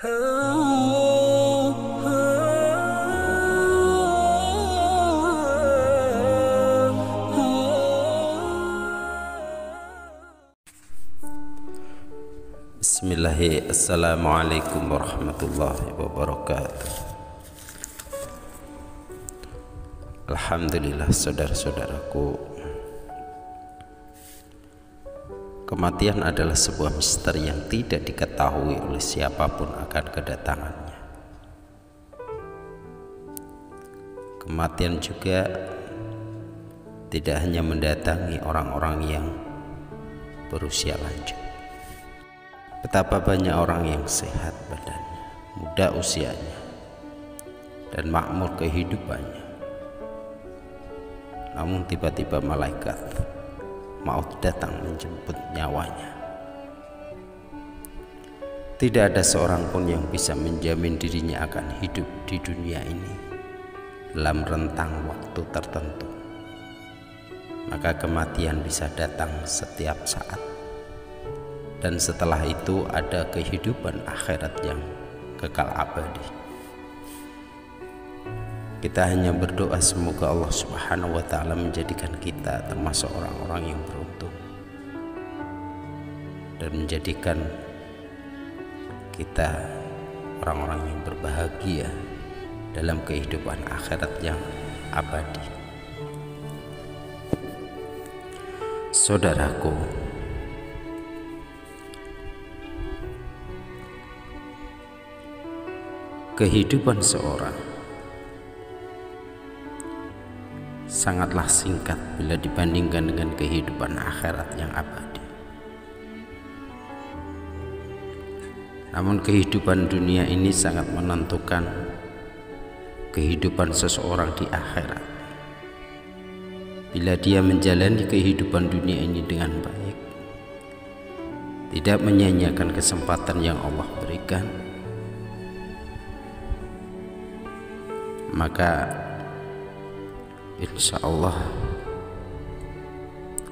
Bismillahirrahmanirrahim. Assalamualaikum warahmatullahi wabarakatuh. Alhamdulillah, saudara-saudaraku, kematian adalah sebuah misteri yang tidak diketahui oleh siapapun akan kedatangannya. Kematian juga tidak hanya mendatangi orang-orang yang berusia lanjut. Betapa banyak orang yang sehat badannya, muda usianya, dan makmur kehidupannya, namun tiba-tiba malaikat maut datang menjemput nyawanya. Tidak ada seorang pun yang bisa menjamin dirinya akan hidup di dunia ini dalam rentang waktu tertentu. Maka kematian bisa datang setiap saat, dan setelah itu ada kehidupan akhirat yang kekal abadi. Kita hanya berdoa semoga Allah Subhanahu wa ta'ala menjadikan kita termasuk orang-orang yang beruntung, dan menjadikan kita orang-orang yang berbahagia dalam kehidupan akhirat yang abadi. Saudaraku, kehidupan seorang sangatlah singkat bila dibandingkan dengan kehidupan akhirat yang abadi. Namun kehidupan dunia ini sangat menentukan kehidupan seseorang di akhirat. Bila dia menjalani kehidupan dunia ini dengan baik, tidak menyia-nyiakan kesempatan yang Allah berikan, maka insya Allah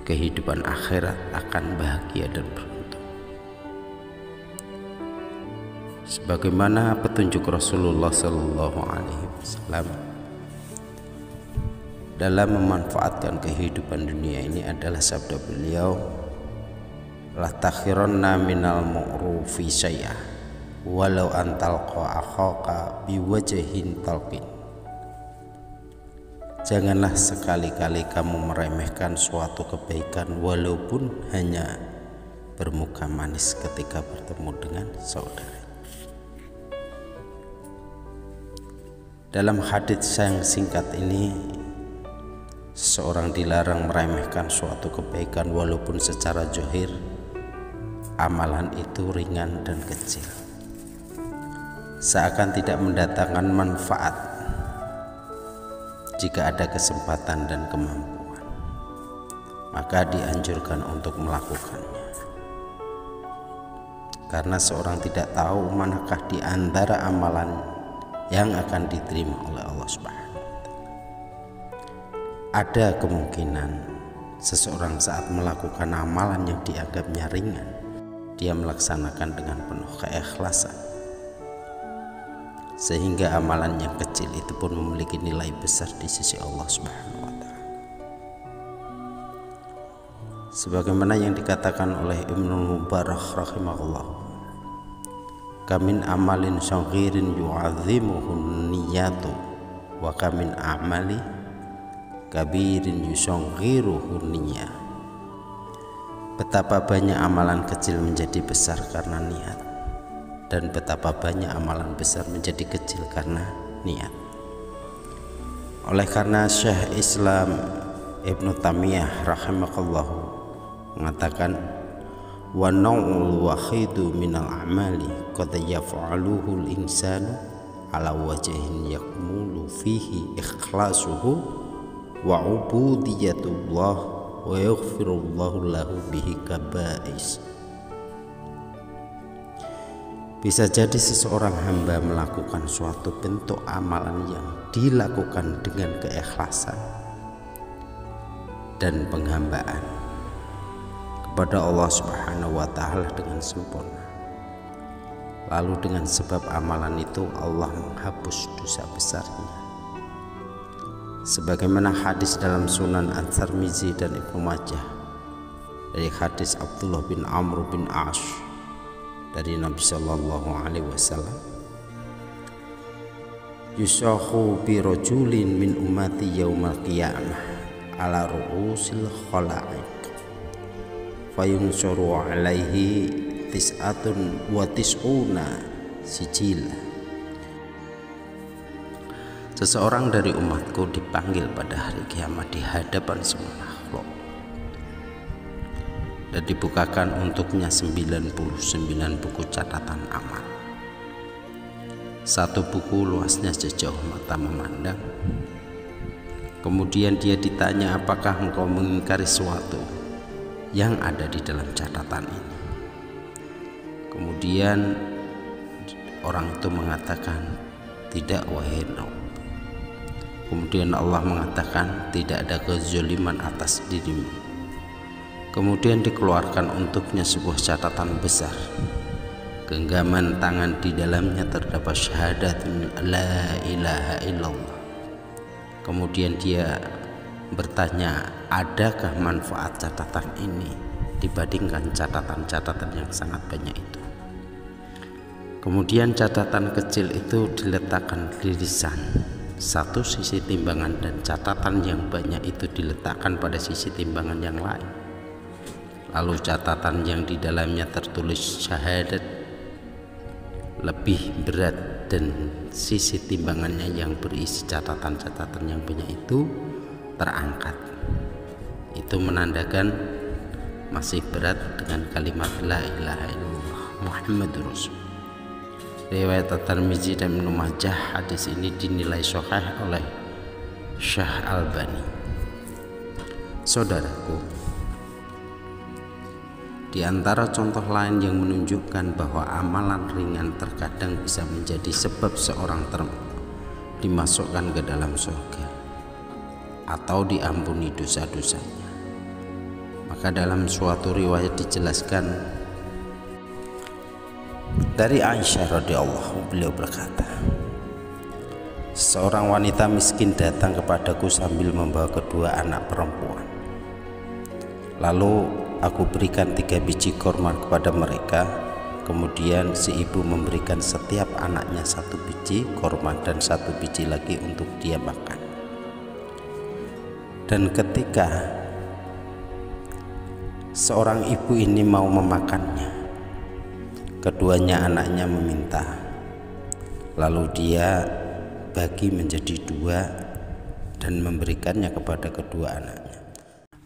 kehidupan akhirat akan bahagia dan beruntung. Sebagaimana petunjuk Rasulullah Sallallahu Alaihi Wasallam dalam memanfaatkan kehidupan dunia ini adalah sabda beliau, la takhiranna minal mu'rufi syai'ah walau antalqa akhaka biwajhin talqin. Janganlah sekali-kali kamu meremehkan suatu kebaikan walaupun hanya bermuka manis ketika bertemu dengan saudara. Dalam hadits yang singkat ini, seseorang dilarang meremehkan suatu kebaikan walaupun secara zahir amalan itu ringan dan kecil, seakan tidak mendatangkan manfaat. Jika ada kesempatan dan kemampuan, maka dianjurkan untuk melakukannya, karena seorang tidak tahu manakah di antara amalan yang akan diterima oleh Allah Subhanahu wa ta'ala. Ada kemungkinan seseorang saat melakukan amalan yang dianggapnya ringan, dia melaksanakan dengan penuh keikhlasan, sehingga amalan yang kecil itu pun memiliki nilai besar di sisi Allah Subhanahu wa ta'ala. Sebagaimana yang dikatakan oleh Ibnu Mubarak rahimahullah, kamin amalin saghirin yu'azzimuhun niyatu wa kamin amali kabirin yusaghiruhun niyah. Betapa banyak amalan kecil menjadi besar karena niat, dan betapa banyak amalan besar menjadi kecil karena niat. Oleh karena Syekh Islam Ibnu Taimiyah rahimahullahu mengatakan, wa naw'ul wahidu minal amali qad yaf'aluhu al-insanu ala wajhin yakmulu fihi ikhlasuhu wa ubudiyatullah wa yaghfirullahu lahu bihi kaba'is. Bisa jadi seseorang hamba melakukan suatu bentuk amalan yang dilakukan dengan keikhlasan dan penghambaan kepada Allah Subhanahu wa ta'ala dengan sempurna. lalu dengan sebab amalan itu Allah menghapus dosa besarnya. Sebagaimana hadis dalam Sunan At-Tirmizi dan Ibnu Majah dari hadis Abdullah bin Amr bin As dari Nabi Sallallahu Alaihi Wasallam, yusahu bi rajulin min ummati yaumal qiyamah ala ru'usil khalaiq fayunsuru alaihi tis'atun wa tis'una sijila. Seseorang dari umatku dipanggil pada hari kiamat di hadapan semua makhluk dan dibukakan untuknya 99 buku catatan amal. Satu buku luasnya sejauh mata memandang. Kemudian dia ditanya, apakah engkau mengingkari sesuatu yang ada di dalam catatan ini? Kemudian orang itu mengatakan, tidak wahai Rabb. Kemudian Allah mengatakan, tidak ada kezaliman atas dirimu. Kemudian dikeluarkan untuknya sebuah catatan besar. Genggaman tangan di dalamnya terdapat syahadat la ilaha illallah. Kemudian dia bertanya, adakah manfaat catatan ini dibandingkan catatan-catatan yang sangat banyak itu? Kemudian catatan kecil itu diletakkan di lisan satu sisi timbangan, dan catatan yang banyak itu diletakkan pada sisi timbangan yang lain. Lalu catatan yang di dalamnya tertulis syahadat lebih berat, dan sisi timbangannya yang berisi catatan-catatan yang banyak itu terangkat. Itu menandakan masih berat dengan kalimat la ilaha illallah Muhammadur Rasul. Riwayat At-Tirmizi dan Ibnu Majah, hadis ini dinilai sahih oleh Syekh Albani. Saudaraku, di antara contoh lain yang menunjukkan bahwa amalan ringan terkadang bisa menjadi sebab seorang dimasukkan ke dalam surga atau diampuni dosa-dosanya. Maka dalam suatu riwayat dijelaskan dari Aisyah radhiyallahu, beliau berkata, seorang wanita miskin datang kepadaku sambil membawa kedua anak perempuan. Lalu aku berikan 3 biji korma kepada mereka. Kemudian si ibu memberikan setiap anaknya 1 biji korma dan 1 biji lagi untuk dia makan. Dan ketika seorang ibu ini mau memakannya, keduanya anaknya meminta, lalu dia bagi menjadi 2 dan memberikannya kepada kedua anaknya.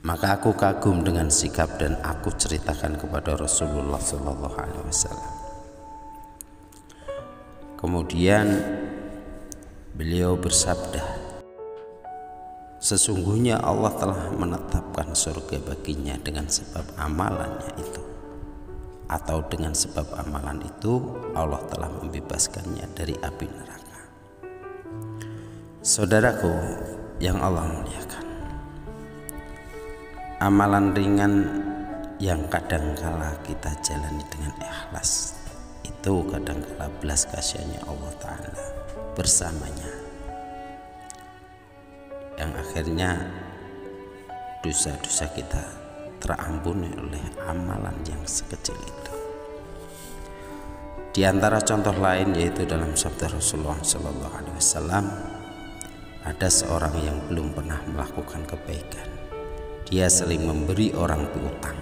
Maka aku kagum dengan sikap dan aku ceritakan kepada Rasulullah Sallallahu Alaihi Wasallam. Kemudian beliau bersabda, sesungguhnya Allah telah menetapkan surga baginya dengan sebab amalannya itu, atau dengan sebab amalan itu Allah telah membebaskannya dari api neraka. Saudaraku yang Allah muliakan, amalan ringan yang kadangkala kita jalani dengan ikhlas itu kadangkala belas kasihannya Allah Ta'ala bersamanya, yang akhirnya dosa-dosa kita terampuni oleh amalan yang sekecil itu. Di antara contoh lain yaitu dalam sabda Rasulullah Sallallahu Alaihi Wasallam, ada seorang yang belum pernah melakukan kebaikan. Dia sering memberi orang piutang.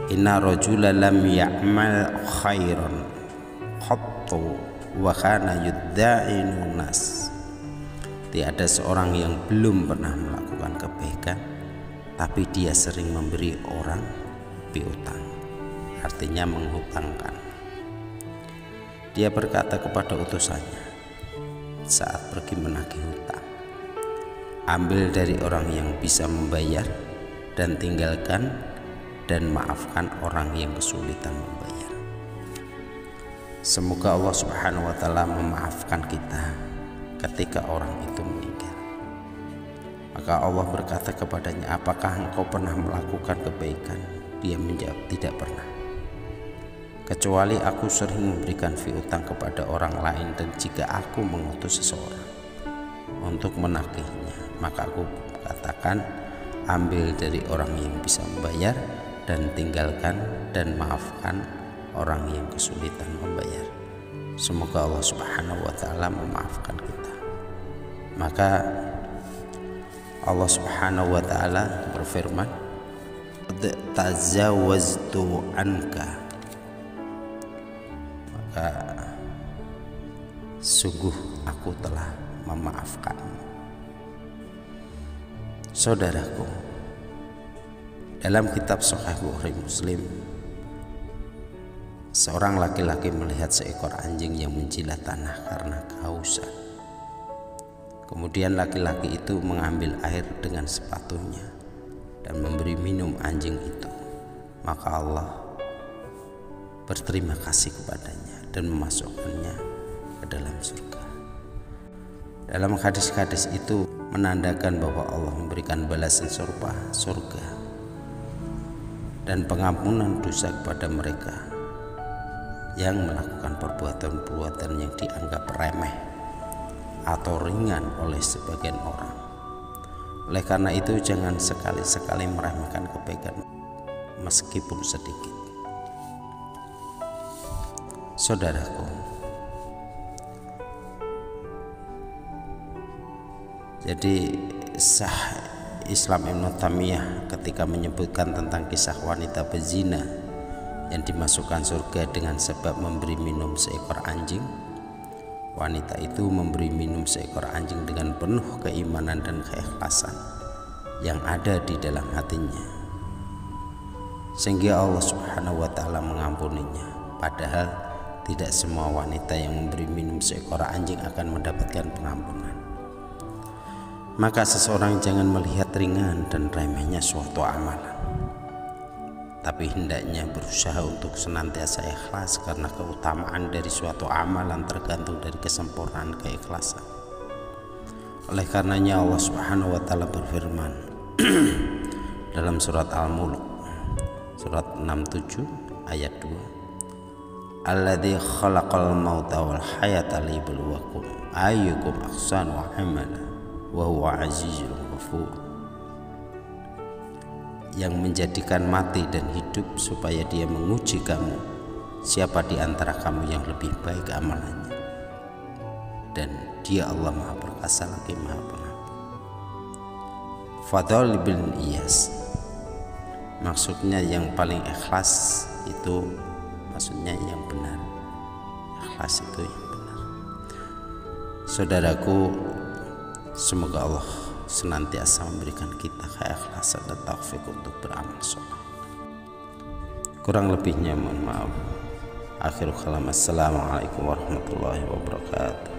Inna rajula lam ya'mal khairan qattu wa kana yudda'inu nas. Tiada seorang yang belum pernah melakukan kebaikan tapi dia sering memberi orang piutang, artinya menghutangkan. Dia berkata kepada utusannya saat pergi menagih hutang, ambil dari orang yang bisa membayar dan tinggalkan dan maafkan orang yang kesulitan membayar. Semoga Allah Subhanahu wa Ta'ala memaafkan kita ketika orang itu meninggal. Maka Allah berkata kepadanya, apakah engkau pernah melakukan kebaikan? Dia menjawab, tidak pernah. kecuali aku sering memberikan piutang kepada orang lain, dan jika aku mengutus seseorang untuk menagihnya, maka aku katakan, ambil dari orang yang bisa membayar dan tinggalkan dan maafkan orang yang kesulitan membayar. Semoga Allah Subhanahu wa ta'ala memaafkan kita. Maka Allah Subhanahu wa ta'ala berfirman, tazawwaztu anka, maka sungguh aku telah memaafkanmu. Saudaraku, dalam kitab Sahih Bukhari Muslim, seorang laki-laki melihat seekor anjing yang menjilat tanah karena kehausan. Kemudian laki-laki itu mengambil air dengan sepatunya dan memberi minum anjing itu. Maka Allah berterima kasih kepadanya dan memasukkannya ke dalam surga. Dalam hadis-hadis itu menandakan bahwa Allah memberikan balasan serupa surga dan pengampunan dosa kepada mereka yang melakukan perbuatan-perbuatan yang dianggap remeh atau ringan oleh sebagian orang. Oleh karena itu, jangan sekali-sekali meremehkan kebaikan meskipun sedikit. Saudaraku, jadi Sah Islam Ibn Taimiyah ketika menyebutkan tentang kisah wanita pezina yang dimasukkan surga dengan sebab memberi minum seekor anjing, wanita itu memberi minum seekor anjing dengan penuh keimanan dan keikhlasan yang ada di dalam hatinya, sehingga Allah Subhanahu wa ta'ala mengampuninya. Padahal tidak semua wanita yang memberi minum seekor anjing akan mendapatkan pengampunan. Maka seseorang jangan melihat ringan dan remehnya suatu amalan, tapi hendaknya berusaha untuk senantiasa ikhlas, karena keutamaan dari suatu amalan tergantung dari kesempurnaan keikhlasan. Oleh karenanya Allah Subhanahu wa ta'ala berfirman dalam surat Al-Mulk surat 67 ayat 2, alladzi khalaqal mauta wal hayata liyabluwakum ayyukum ahsanu amala wa huwa azizul ghafur, yang menjadikan mati dan hidup supaya dia menguji kamu siapa di antara kamu yang lebih baik amalannya, dan dia Allah Maha Perkasa lagi Maha Pengampun. Fadl bin Iyas, maksudnya yang paling ikhlas itu maksudnya yang benar, ikhlas itu yang benar. Saudaraku, semoga Allah senantiasa memberikan kita keikhlasan dan taufik untuk beramal soleh. Kurang lebihnya mohon maaf. Akhirul kalam, assalamualaikum warahmatullahi wabarakatuh.